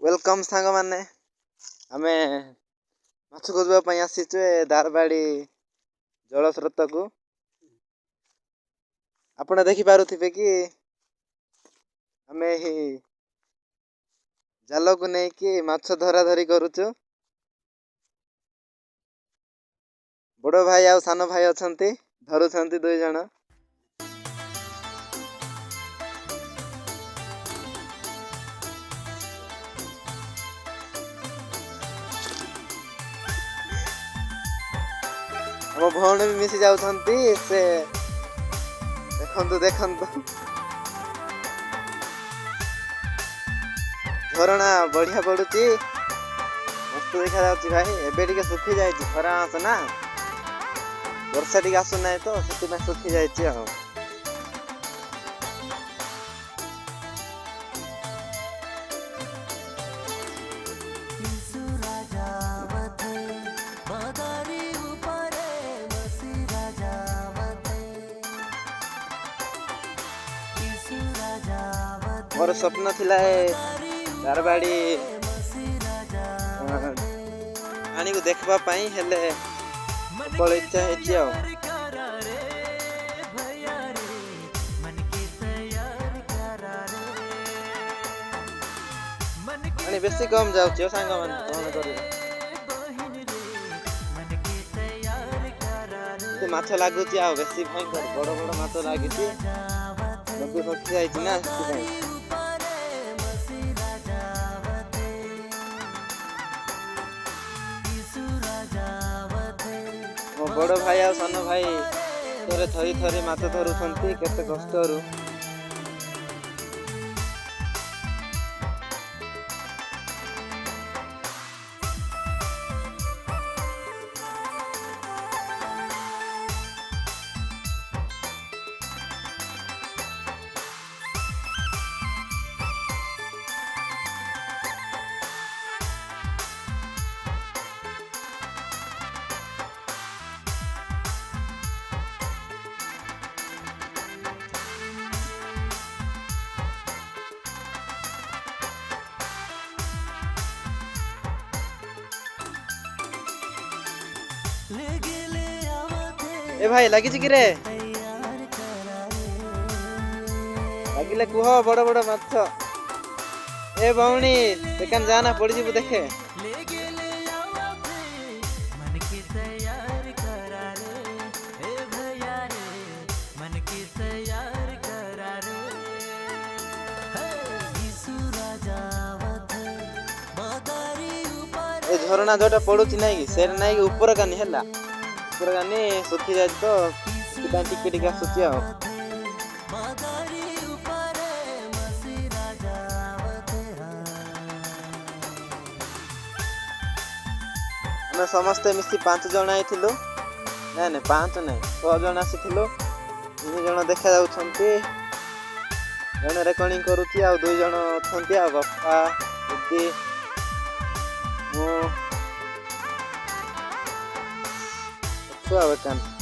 Welcome सांग माने आमे माछ खोजबा पई आसीଛୁ दारबाड़ी जल स्रोत को आपण देखि पारुथिबे कि आमे ही जाल को नहीं कि माछ धरा धरी करूछु। बड़ भाई आ सान भाई अछंती धरुछंती दुई जण। हम भौणी भी मिसी जाउछंती से देखंतु देखंतु झरणा बढ़िया पड़ुची मस्त देखा जाउची भाई। एबे टिके सुखी जाइची खरा मास ना वर्षा टिके आसु नाही तो सेति में सुखी जाइची। आ मोर स्वप्न थिला दारबाड़ी पानी को देखबा पई हेले बड़ इच्छा हेची। आ पानी बेसी कम जाउची सांग मन कोन करियो ते माछ लागुची। आ बेसी भयंकर बड़ बड़ माछ लागिची नदी फकी जाइची ना सेति मो बड़ भाई आ सान भाई थोड़े थरी थरी माछ धरुछंती केते कष्टरू। ए भाई लगी कि रे लगिले कुह बड़ बड़ माछ। ए भौणी देखान जाना पड़ जीवु देखे। ए झरणा जोटा पड़ुची नहीं कि सेर नहीं कि ऊपर कानी हैला ऊपर कानी सुखी जाय तो टिके टिके आसुची। आ ଆମେ ସମସ୍ତେ ମିଶି 5 ଜଣ ଆଇଥିଲୁ। ନାଇଁ ନାଇଁ 5 ନାଇଁ 6 ଜଣ ଆସିଥିଲୁ। 3 ଜଣ ଦେଖା ଯାଉଛନ୍ତି ଜଣେ ରେକର୍डिଂ କରୁଛି ଆଉ 2 ଜଣ ଅଛନ୍ତି ଆଉ ବାପା ଦିଦି ମୁଁ ଛୁଆ ବେକାନ।